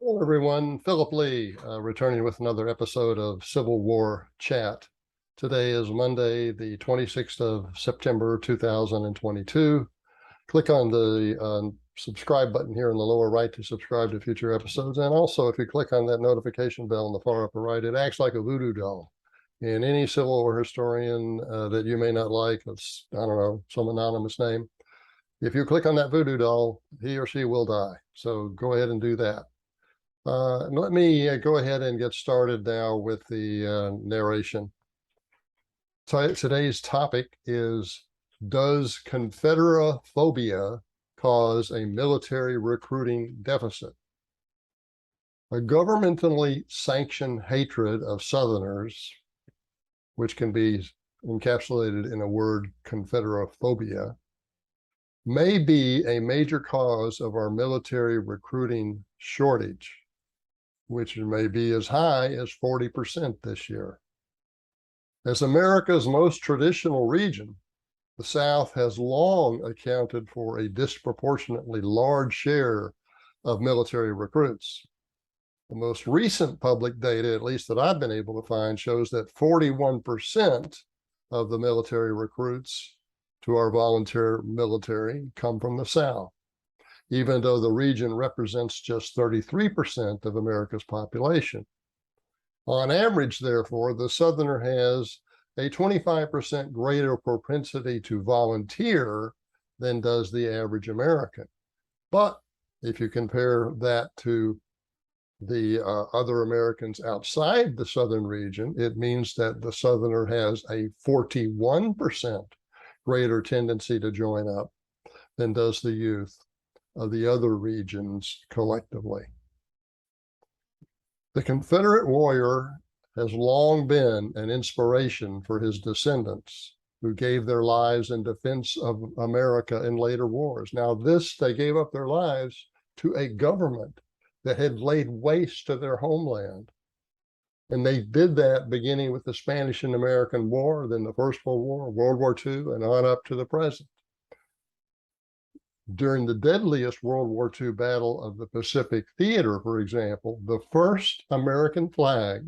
Hello, everyone. Philip Lee, returning with another episode of Civil War Chat. Today is Monday, the 26th of September, 2022. Click on the subscribe button here in the lower right to subscribe to future episodes. And also, if you click on that notification bell in the far upper right, it acts like a voodoo doll. And any Civil War historian that you may not like, it's, I don't know, some anonymous name. If you click on that voodoo doll, he or she will die. So go ahead and do that. Let me go ahead and get started now with the narration. So today's topic is, does Confederaphobia cause a military recruiting deficit? A governmentally sanctioned hatred of Southerners, which can be encapsulated in a word, Confederaphobia, may be a major cause of our military recruiting shortage, which may be as high as 40% this year. As America's most traditional region, the South has long accounted for a disproportionately large share of military recruits. The most recent public data, at least that I've been able to find, shows that 41% of the military recruits to our volunteer military come from the South, even though the region represents just 33% of America's population. On average, therefore, the Southerner has a 25% greater propensity to volunteer than does the average American. But if you compare that to the other Americans outside the Southern region, it means that the Southerner has a 41% greater tendency to join up than does the youth of the other regions collectively. The Confederate warrior has long been an inspiration for his descendants, who gave their lives in defense of America in later wars. Now, they gave up their lives to a government that had laid waste to their homeland. And they did that beginning with the Spanish and American War, then the First World War, World War II, and on up to the present. During the deadliest World War II Battle of the Pacific Theater, for example, the first American flag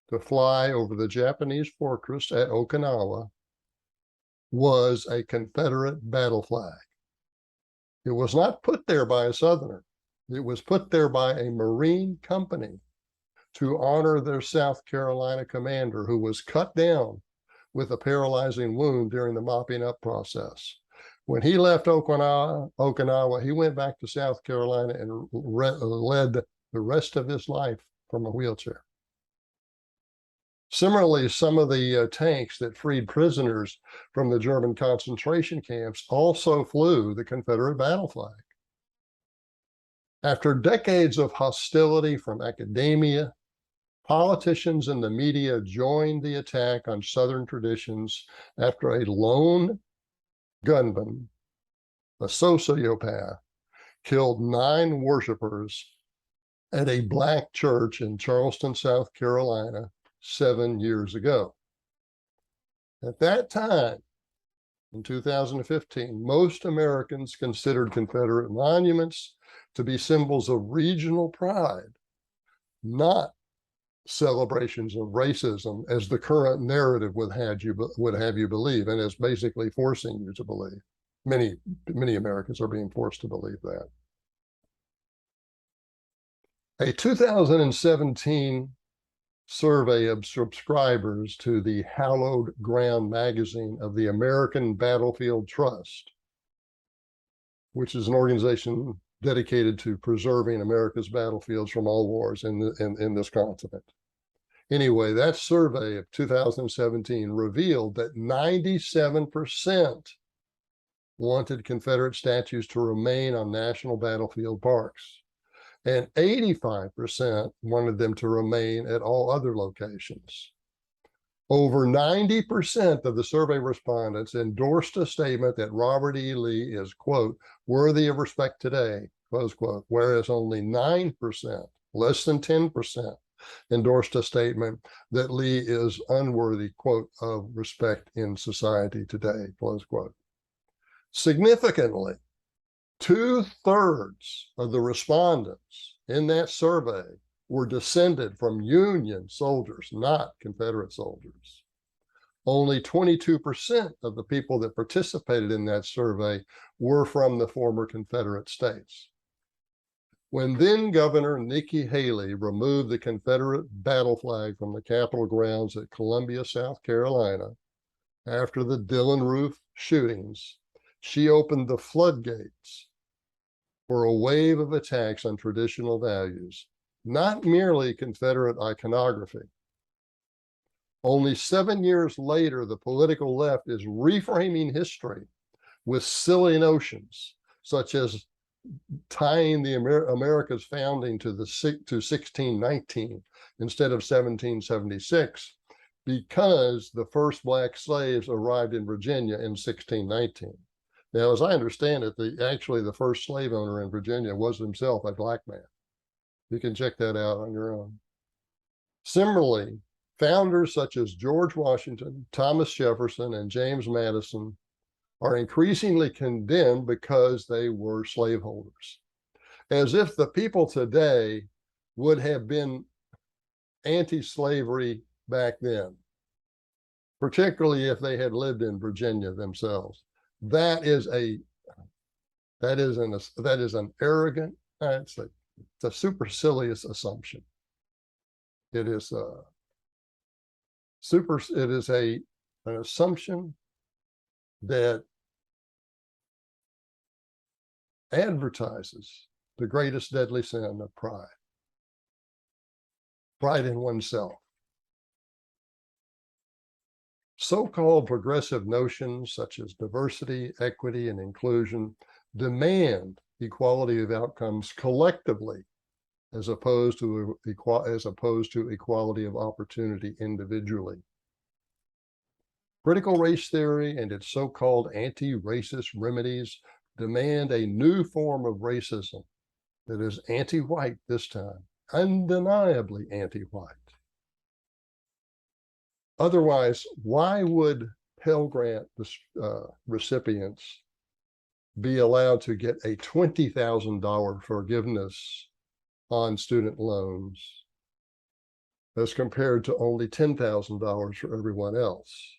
to fly over the Japanese fortress at Okinawa was a Confederate battle flag. It was not put there by a Southerner. It was put there by a Marine company to honor their South Carolina commander, who was cut down with a paralyzing wound during the mopping up process. When he left Okinawa, he went back to South Carolina and led the rest of his life from a wheelchair. Similarly, some of the tanks that freed prisoners from the German concentration camps also flew the Confederate battle flag. After decades of hostility from academia, politicians and the media joined the attack on Southern traditions after a lone gunman, a sociopath, killed 9 worshipers at a black church in Charleston, South Carolina, 7 years ago. At that time, in 2015, most Americans considered Confederate monuments to be symbols of regional pride, not celebrations of racism, as the current narrative would have you believe, and is basically forcing you to believe. Many Americans are being forced to believe that. A 2017 survey of subscribers to the Hallowed Ground magazine of the American Battlefield Trust, which is an organization dedicated to preserving America's battlefields from all wars in this continent. Anyway, that survey of 2017 revealed that 97% wanted Confederate statues to remain on national battlefield parks, and 85% wanted them to remain at all other locations. Over 90% of the survey respondents endorsed a statement that Robert E. Lee is, quote, worthy of respect today, close quote, whereas only 9%, less than 10%, endorsed a statement that Lee is unworthy, quote, of respect in society today, close quote. Significantly, 2/3 of the respondents in that survey were descended from Union soldiers, not Confederate soldiers. Only 22% of the people that participated in that survey were from the former Confederate states. When then Governor Nikki Haley removed the Confederate battle flag from the Capitol grounds at Columbia, South Carolina, after the Dillon Roof shootings, she opened the floodgates for a wave of attacks on traditional values, not merely Confederate iconography. Only 7 years later, the political left is reframing history with silly notions, such as tying the America's founding to 1619 instead of 1776, because the first black slaves arrived in Virginia in 1619. Now, as I understand it, actually the first slave owner in Virginia was himself a black man. You can check that out on your own. Similarly, founders such as George Washington, Thomas Jefferson, and James Madison are increasingly condemned because they were slaveholders, as if the people today would have been anti-slavery back then, particularly if they had lived in Virginia themselves. That is an arrogant, it's a supercilious assumption. It is an assumption that advertises the greatest deadly sin of pride in oneself. So-called progressive notions such as diversity, equity, and inclusion demand equality of outcomes collectively, as opposed to equality of opportunity individually. Critical race theory and its so-called anti-racist remedies demand a new form of racism that is anti-white this time, undeniably anti-white. Otherwise, why would Pell Grant recipients be allowed to get a $20,000 forgiveness on student loans as compared to only $10,000 for everyone else,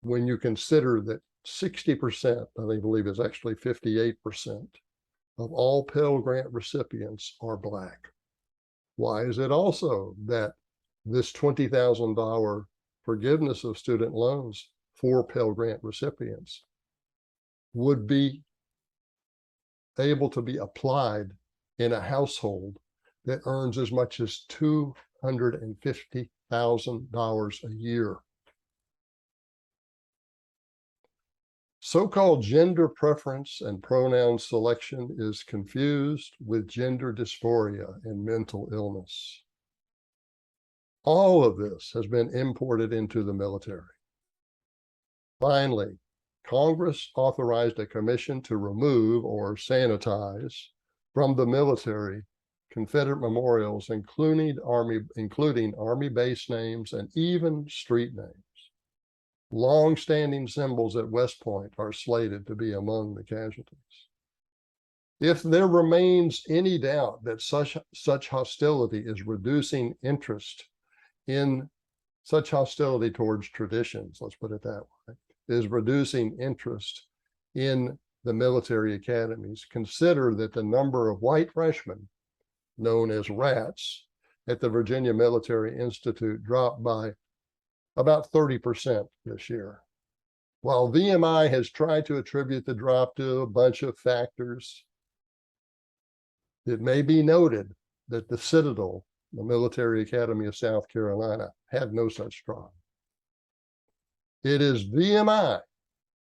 when you consider that 60%, I believe it's actually 58%, of all Pell Grant recipients are Black? Why is it also that this $20,000 forgiveness of student loans for Pell Grant recipients would be able to be applied in a household that earns as much as $250,000 a year? So-called gender preference and pronoun selection is confused with gender dysphoria and mental illness. All of this has been imported into the military. Finally, Congress authorized a commission to remove or sanitize from the military Confederate memorials, including Army base names and even street names. Long-standing symbols at West Point are slated to be among the casualties. If there remains any doubt that such hostility is reducing interest in such hostility towards traditions, let's put it that way, is reducing interest in the military academies, consider that the number of white freshmen, known as rats, at the Virginia Military Institute dropped by about 30% this year. While VMI has tried to attribute the drop to a bunch of factors, it may be noted that the Citadel, the Military Academy of South Carolina, had no such drop. It is VMI,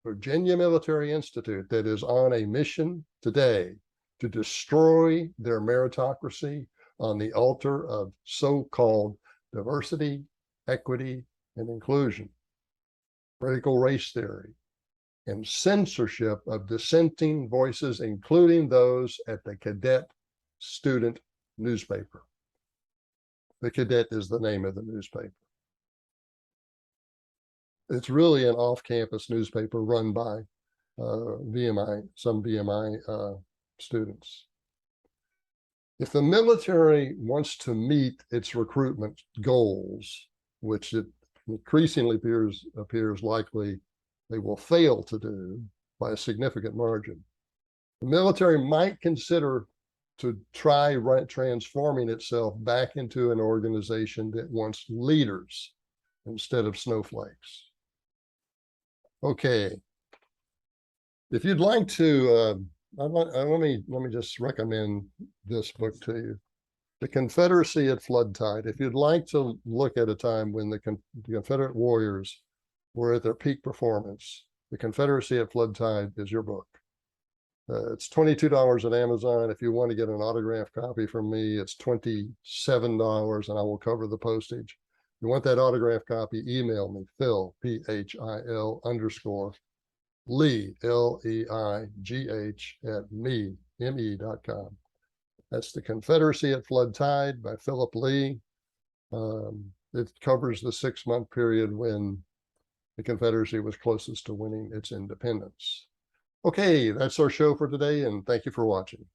Virginia Military Institute, that is on a mission today to destroy their meritocracy on the altar of so-called diversity, equity, and inclusion, critical race theory, and censorship of dissenting voices, including those at the Cadet student newspaper. The Cadet is the name of the newspaper. It's really an off-campus newspaper run by some VMI students. If the military wants to meet its recruitment goals, which it increasingly appears likely they will fail to do by a significant margin, the military might consider to try transforming itself back into an organization that wants leaders instead of snowflakes. Okay. If you'd like to, let me just recommend this book to you, The Confederacy at Flood Tide. If you'd like to look at a time when the Confederate warriors were at their peak performance, The Confederacy at Flood Tide is your book. It's $22 at Amazon. If you want to get an autographed copy from me, it's $27, and I will cover the postage. If you want that autographed copy, email me, Phil, Phil _ Leigh, LEIGH at me.com. That's The Confederacy at Flood Tide by Philip Lee. It covers the 6-month period when the Confederacy was closest to winning its independence. Okay, that's our show for today, and thank you for watching.